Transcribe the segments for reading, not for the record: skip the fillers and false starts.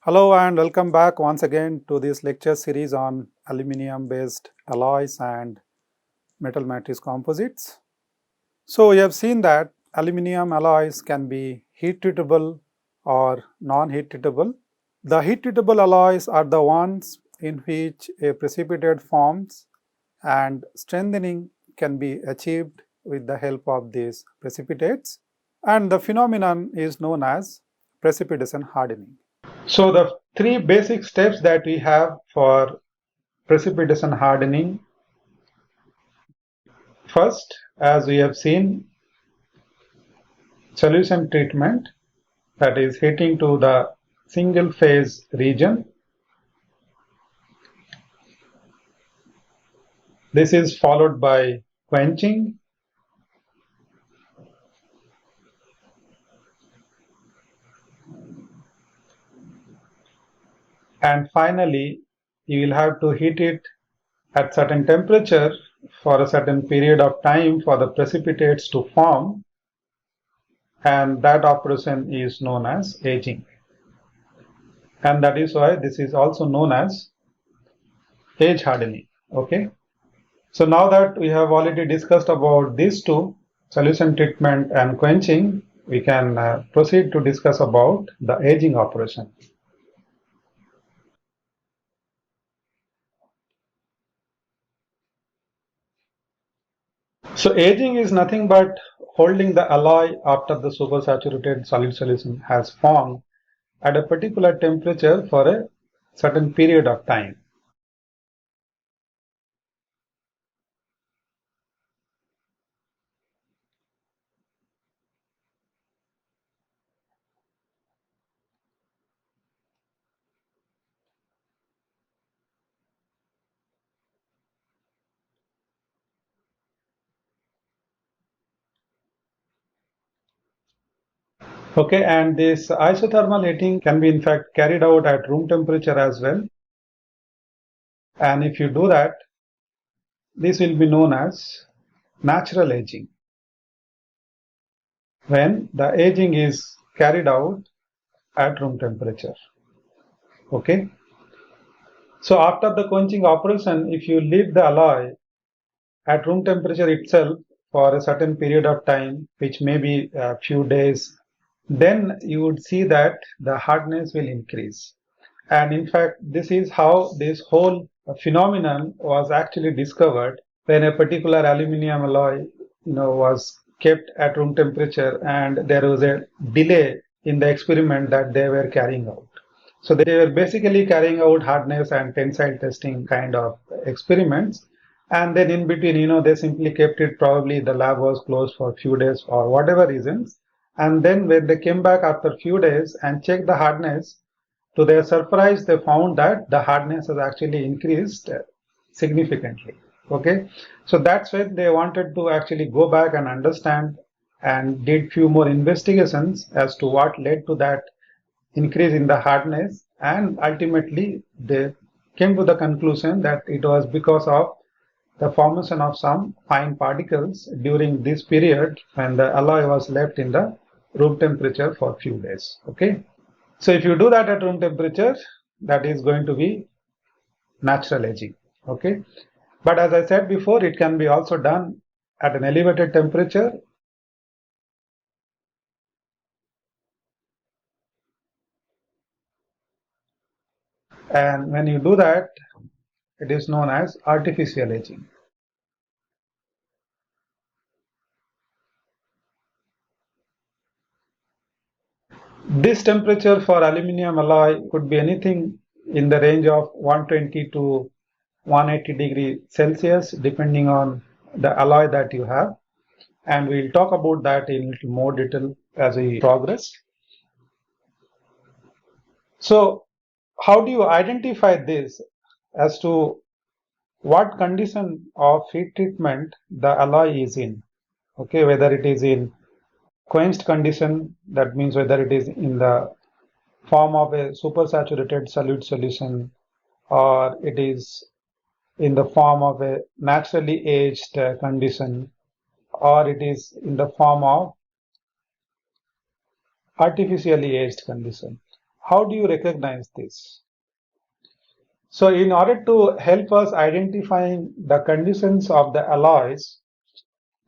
Hello and welcome back once again to this lecture series on aluminum based alloys and metal matrix composites. So, we have seen that aluminum alloys can be heat treatable or non-heat treatable. The heat treatable alloys are the ones in which a precipitate forms and strengthening can be achieved with the help of these precipitates, and the phenomenon is known as precipitation hardening. So the three basic steps that we have for precipitation hardening. First, as we have seen, solution treatment, that is heating to the single phase region. This is followed by quenching, and finally you will have to heat it at certain temperature for a certain period of time for the precipitates to form, and that operation is known as aging, and that is why this is also known as age hardening. Okay, so now that we have already discussed about these two, solution treatment and quenching, we can proceed to discuss about the aging operation. So aging is nothing but holding the alloy after the supersaturated solid solution has formed at a particular temperature for a certain period of time. Okay, and this isothermal heating can be in fact carried out at room temperature as well. And if you do that, this will be known as natural aging, when the aging is carried out at room temperature. Okay. So after the quenching operation, if you leave the alloy at room temperature itself for a certain period of time, which may be a few days, then you would see that the hardness will increase. And in fact, this is how this whole phenomenon was actually discovered, when a particular aluminum alloy was kept at room temperature and there was a delay in the experiment that they were carrying out. So they were basically carrying out hardness and tensile testing kind of experiments, and then in between they simply kept it, probably the lab was closed for a few days or whatever reasons, and then when they came back after a few days and checked the hardness, to their surprise, they found that the hardness has actually increased significantly. Okay, so that's when they wanted to actually go back and understand, and did few more investigations as to what led to that increase in the hardness, and ultimately they came to the conclusion that it was because of the formation of some fine particles during this period when the alloy was left in the room temperature for a few days. Okay. So if you do that at room temperature, that is going to be natural aging. Okay. But as I said before, it can be also done at an elevated temperature. And when you do that, it is known as artificial aging. This temperature for aluminum alloy could be anything in the range of 120 to 180 degrees Celsius, depending on the alloy that you have. And we'll talk about that in a little more detail as we progress. So how do you identify this as to what condition of heat treatment the alloy is in? Okay, whether it is in quenched condition, that means whether it is in the form of a supersaturated solute solution, or it is in the form of a naturally aged condition, or it is in the form of artificially aged condition. how do you recognize this? So in order to help us identifying the conditions of the alloys,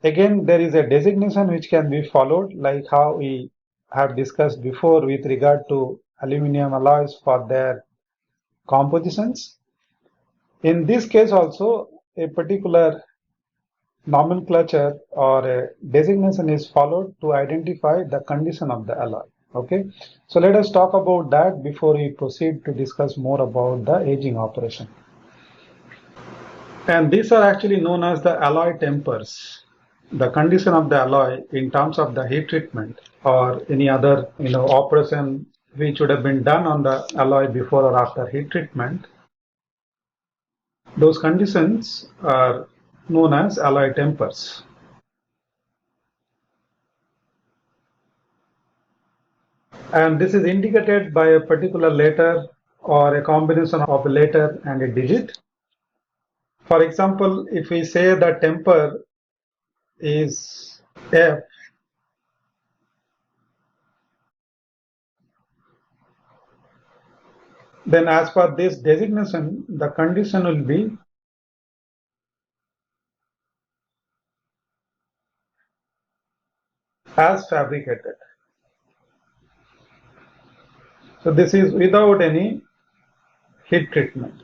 again, there is a designation which can be followed, like how we have discussed before with regard to aluminum alloys for their compositions. In this case also, a particular nomenclature or a designation is followed to identify the condition of the alloy. Okay, so let us talk about that before we proceed to discuss more about the aging operation. And these are actually known as the alloy tempers. The condition of the alloy in terms of the heat treatment or any other operation which would have been done on the alloy before or after heat treatment, those conditions are known as alloy tempers. And this is indicated by a particular letter or a combination of a letter and a digit. For example, if we say the temper is F, then as per this designation, the condition will be as fabricated. So this is without any heat treatment.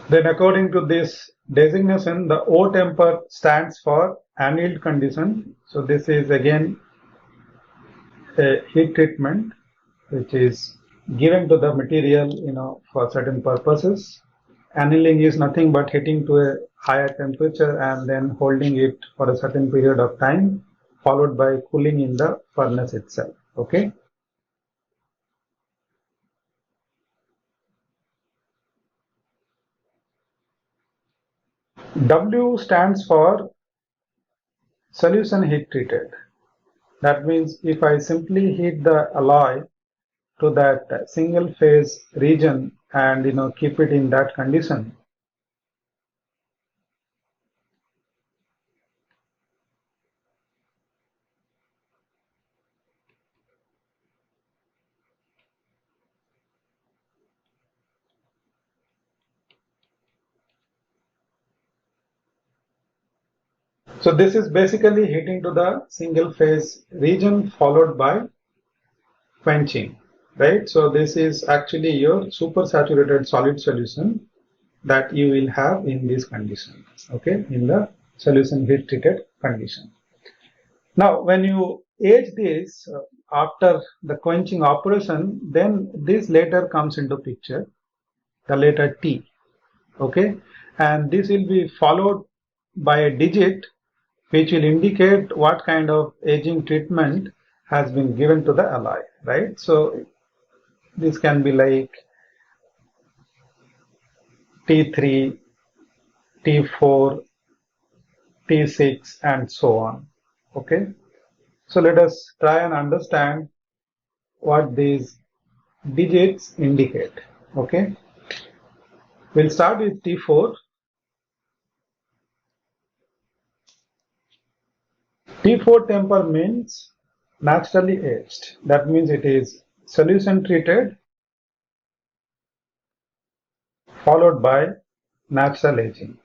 Then according to this designation, the O temper stands for annealed condition. So this is again a heat treatment which is given to the material for certain purposes. Annealing is nothing but heating to a higher temperature and then holding it for a certain period of time, followed by cooling in the furnace itself. Okay. W stands for solution heat treated. That means if I simply heat the alloy to that single phase region and keep it in that condition, so this is basically heating to the single phase region followed by quenching, right? So this is actually your supersaturated solid solution that you will have in this condition, okay, in the solution heat treated condition. Now, when you age this after the quenching operation, then this later comes into picture, the letter T, okay, and this will be followed by a digit which will indicate what kind of aging treatment has been given to the alloy, right? So this can be like T3, T4, T6 and so on, okay? So let us try and understand what these digits indicate, okay? We'll start with T4. T4 temper means naturally aged. That means it is solution treated followed by natural aging.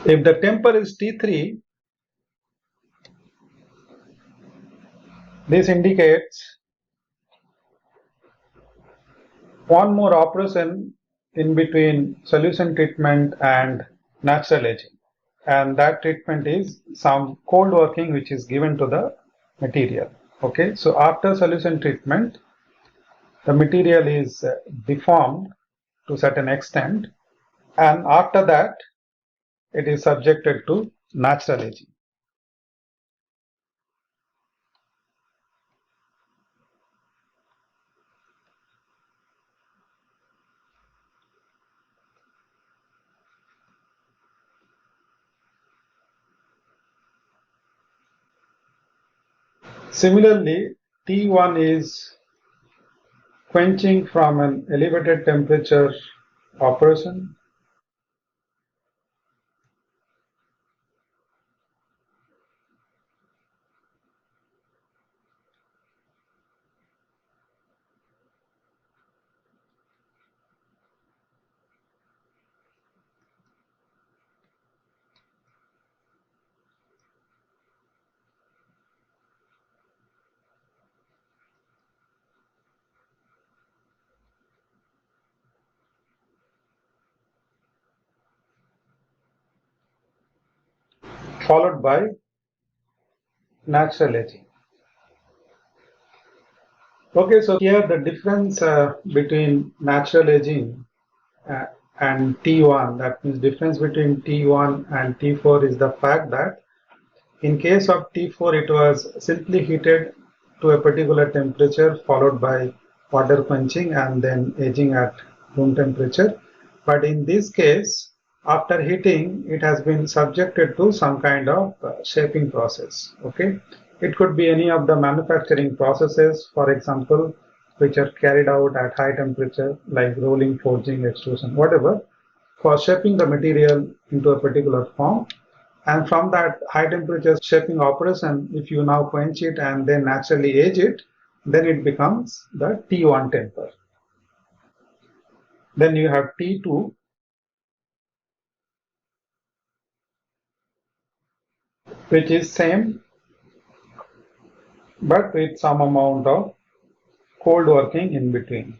If the temper is T3, this indicates one more operation in between solution treatment and natural aging, and that treatment is some cold working which is given to the material. Okay, so after solution treatment, the material is deformed to a certain extent, and after that it is subjected to natural aging. Similarly, T1 is quenching from an elevated temperature operation, followed by natural aging. Okay, so here the difference between natural aging uh, and T1, that means difference between T1 and T4 is the fact that in case of T4 it was simply heated to a particular temperature followed by water quenching and then aging at room temperature. But in this case, after heating, it has been subjected to some kind of shaping process. Okay, it could be any of the manufacturing processes, for example, which are carried out at high temperature, like rolling, forging, extrusion, whatever, for shaping the material into a particular form. And from that high temperature shaping operation, if you now quench it and then naturally age it, then it becomes the T1 temper. Then you have T2, which is same but with some amount of cold working in between.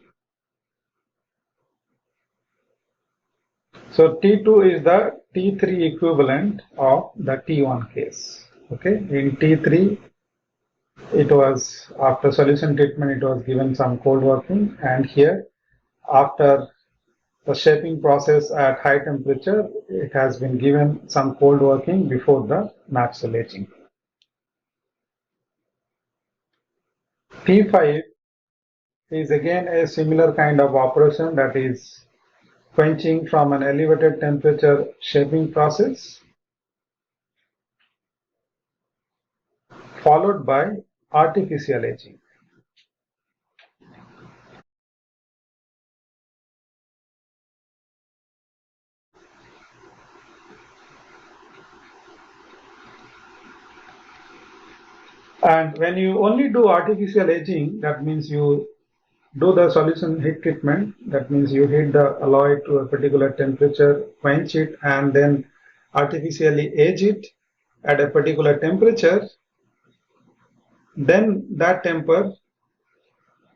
So T2 is the T3 equivalent of the T1 case. Okay, in T3 it was after solution treatment, it was given some cold working, and here after the shaping process at high temperature, it has been given some cold working before the natural aging. T5 is again a similar kind of operation, that is quenching from an elevated temperature shaping process followed by artificial aging. And when you only do artificial aging, that means you do the solution heat treatment. That means you heat the alloy to a particular temperature, quench it, and then artificially age it at a particular temperature. Then that temper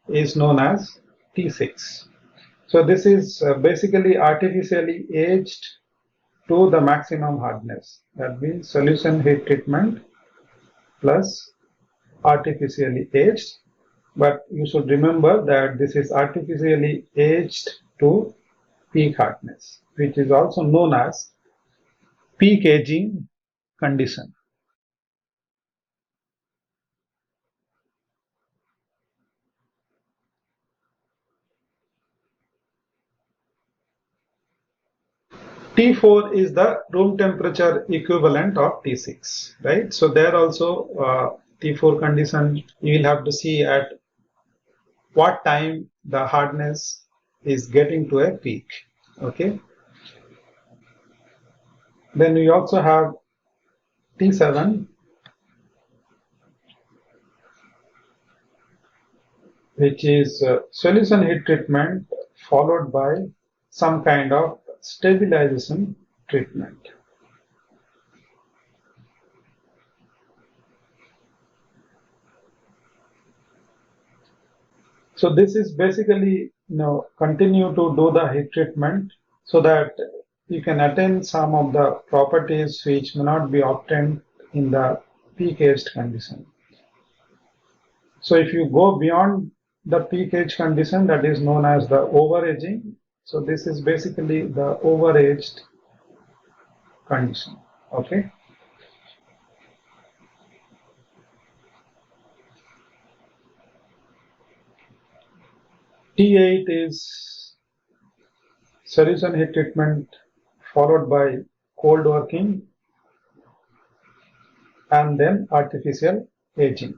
is known as T6. So this is basically artificially aged to the maximum hardness. That means solution heat treatment plus artificially aged. But you should remember that this is artificially aged to peak hardness, which is also known as peak aging condition. T4 is the room temperature equivalent of T6, right? So there also T4 condition, you will have to see at what time the hardness is getting to a peak, okay? Then we also have T7, which is solution heat treatment followed by some kind of stabilization treatment. So this is basically, continue to do the heat treatment so that you can attain some of the properties which may not be obtained in the peak aged condition. So if you go beyond the peak age condition, that is known as the overaging. So this is basically the overaged condition, okay? T8 is solution heat treatment followed by cold working and then artificial aging.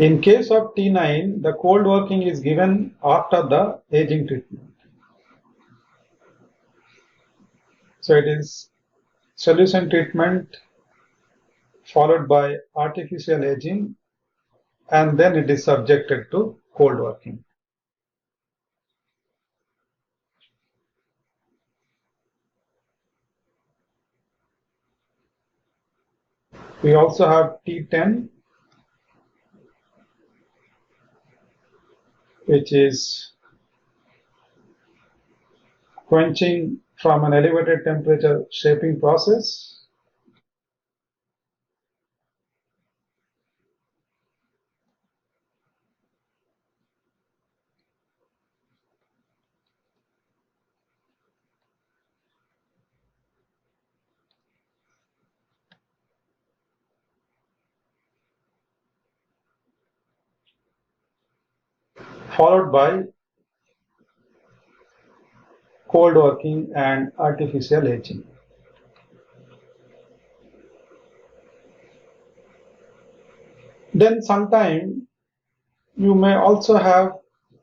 In case of T9, the cold working is given after the aging treatment. So it is solution treatment followed by artificial aging, and then it is subjected to cold working. We also have T10, which is quenching from an elevated temperature shaping process. Followed by cold working and artificial aging. Then sometime you may also have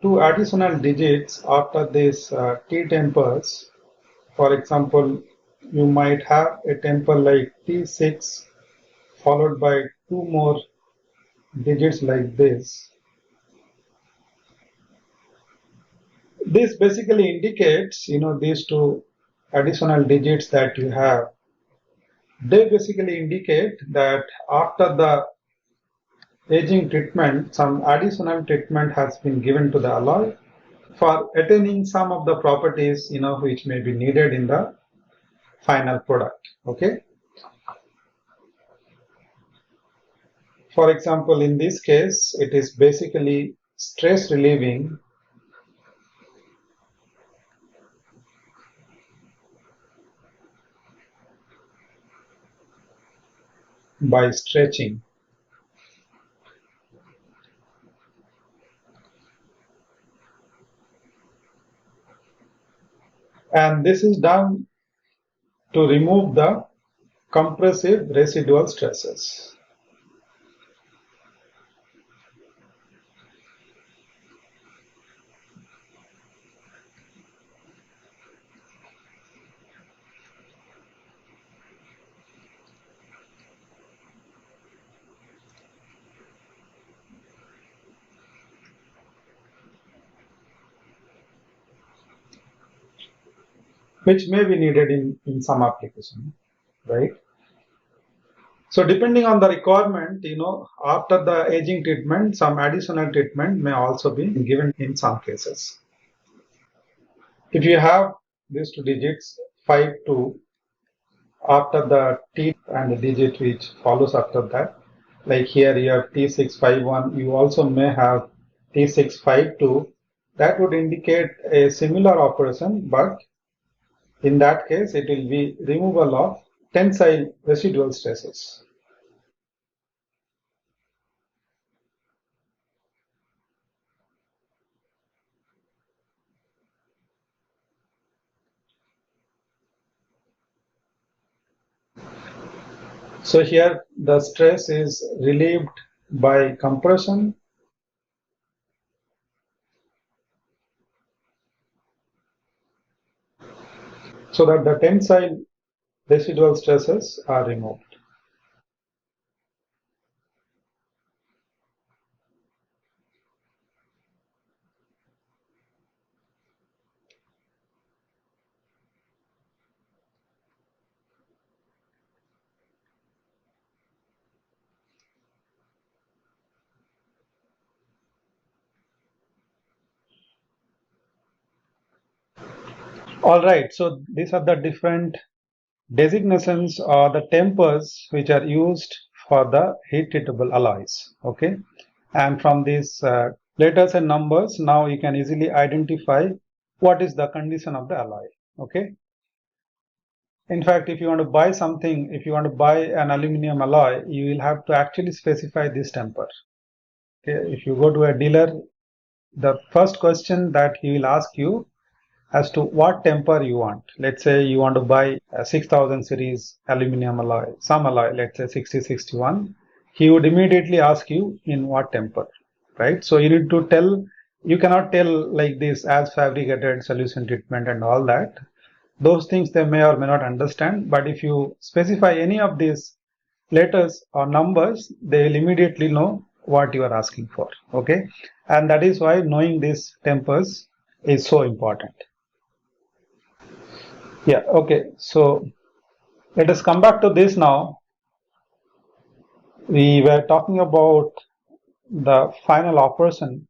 two additional digits after this T tempers. For example, you might have a temper like T6 followed by two more digits like this. This basically indicates, these two additional digits that you have, they basically indicate that after the aging treatment, some additional treatment has been given to the alloy for attaining some of the properties, which may be needed in the final product. Okay. For example, in this case, it is basically stress relieving by stretching. And this is done to remove the compressive residual stresses. Which may be needed in some application, right? So depending on the requirement, after the aging treatment, some additional treatment may also be given in some cases. If you have these two digits, 5, 2, after the T and the digit which follows after that, like here you have T651, you also may have T652, that would indicate a similar operation, but in that case, it will be removal of tensile residual stresses. So here the stress is relieved by compression. So that the tensile residual stresses are removed. All right, so these are the different designations or the tempers which are used for the heat treatable alloys. Okay, and from these letters and numbers, now you can easily identify what is the condition of the alloy. Okay. In fact, if you want to buy something, if you want to buy an aluminum alloy, you will have to actually specify this temper. Okay. If you go to a dealer, the first question that he will ask you as to what temper you want. Let's say you want to buy a 6000 series aluminum alloy, some alloy, let's say 6061. he would immediately ask you in what temper, right? So you need to tell, you cannot tell like this as fabricated solution treatment and all that. Those things they may or may not understand, but if you specify any of these letters or numbers, they will immediately know what you are asking for, okay? And that is why knowing these tempers is so important. Yeah, okay, so let us come back to this now. We were talking about the final operation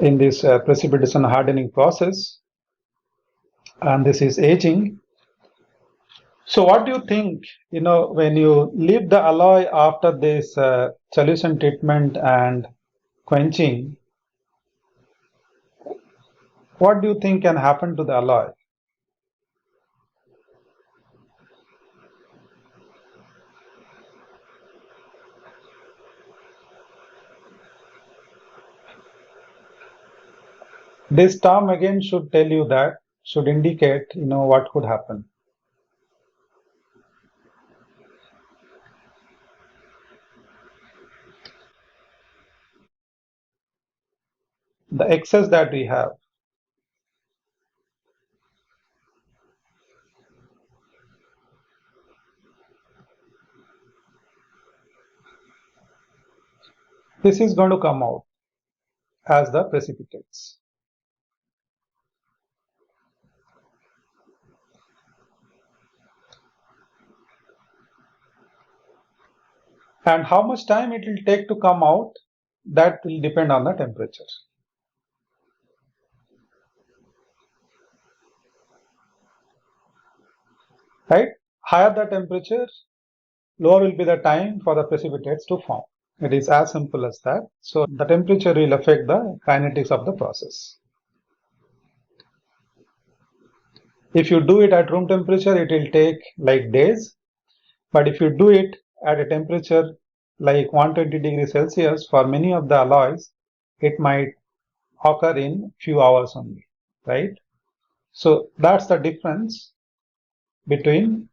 in this precipitation hardening process, and this is aging. So what do you think, when you leave the alloy after this solution treatment and quenching, what do you think can happen to the alloy? This term again should tell you that, should indicate, what could happen. The excess that we have. This is going to come out as the precipitates. And how much time it will take to come out, that will depend on the temperature. Right? Higher the temperature, lower will be the time for the precipitates to form. It is as simple as that. So the temperature will affect the kinetics of the process. If you do it at room temperature, it will take like days. But if you do it at a temperature like 120 degrees Celsius, for many of the alloys, it might occur in few hours only, right? So that's the difference between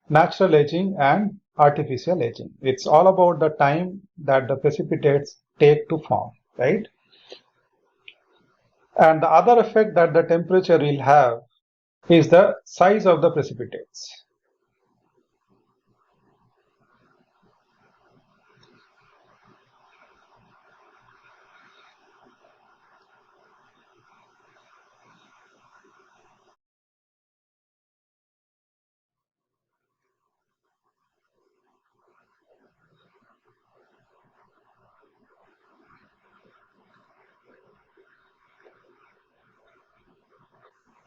natural aging and artificial aging. It's all about the time that the precipitates take to form, right? And the other effect that the temperature will have is the size of the precipitates.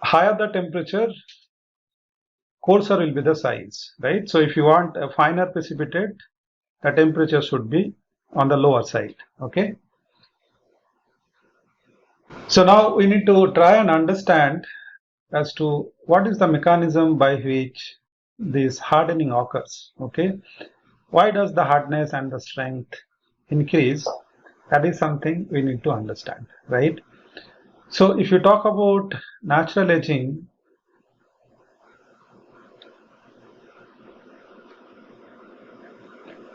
Higher the temperature, coarser will be the size, right? So if you want a finer precipitate, the temperature should be on the lower side, okay? So now we need to try and understand as to what is the mechanism by which this hardening occurs, okay? Why does the hardness and the strength increase? That is something we need to understand, right? So if you talk about natural aging,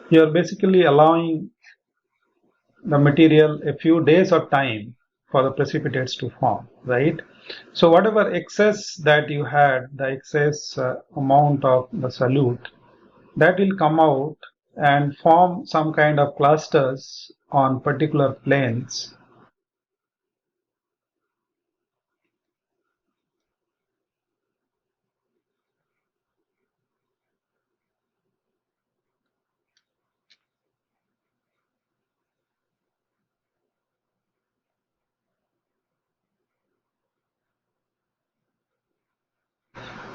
you are basically allowing the material a few days of time for the precipitates to form, right? So whatever excess that you had, the excess amount of the solute, that will come out and form some kind of clusters on particular planes.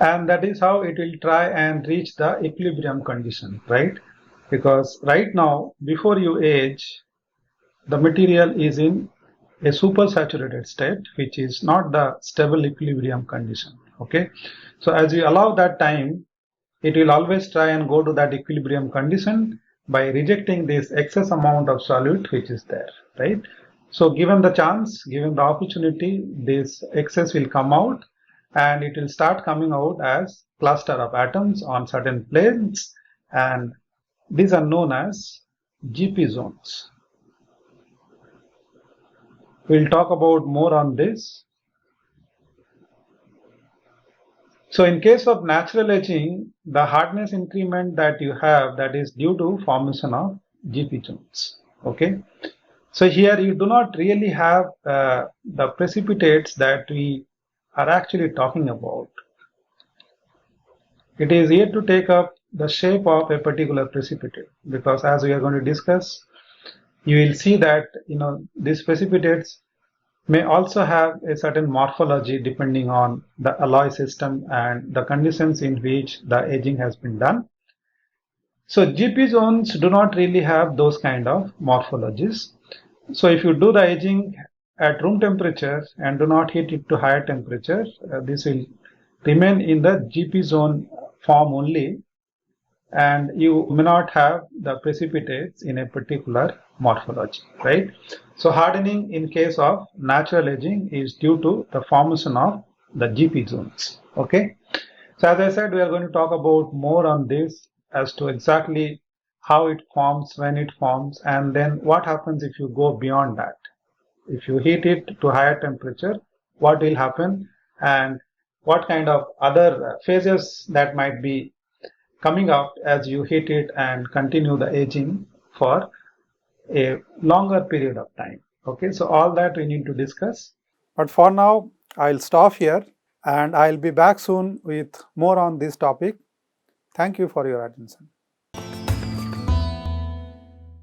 And that is how it will try and reach the equilibrium condition, right? Because right now, before you age, the material is in a supersaturated state, which is not the stable equilibrium condition, okay? So as you allow that time, it will always try and go to that equilibrium condition by rejecting this excess amount of solute which is there, right? So given the chance, given the opportunity, this excess will come out and it will start coming out as cluster of atoms on certain planes, and these are known as GP zones. We'll talk about more on this. So in case of natural etching, the hardness increment that you have, that is due to formation of GP zones. Okay. So here you do not really have the precipitates that we are actually talking about. It is yet to take up the shape of a particular precipitate, because as we are going to discuss, you will see that these precipitates may also have a certain morphology depending on the alloy system and the conditions in which the aging has been done. So GP zones do not really have those kind of morphologies. So if you do the aging at room temperature and do not heat it to higher temperature, this will remain in the GP zone form only, and you may not have the precipitates in a particular morphology, right? So hardening in case of natural aging is due to the formation of the GP zones. Okay. So as I said, we are going to talk about more on this as to exactly how it forms, when it forms, and then what happens if you go beyond that. If you heat it to higher temperature, what will happen, and what kind of other phases that might be coming up as you heat it and continue the aging for a longer period of time. Okay, so all that we need to discuss. But for now, I'll stop here and I'll be back soon with more on this topic. Thank you for your attention.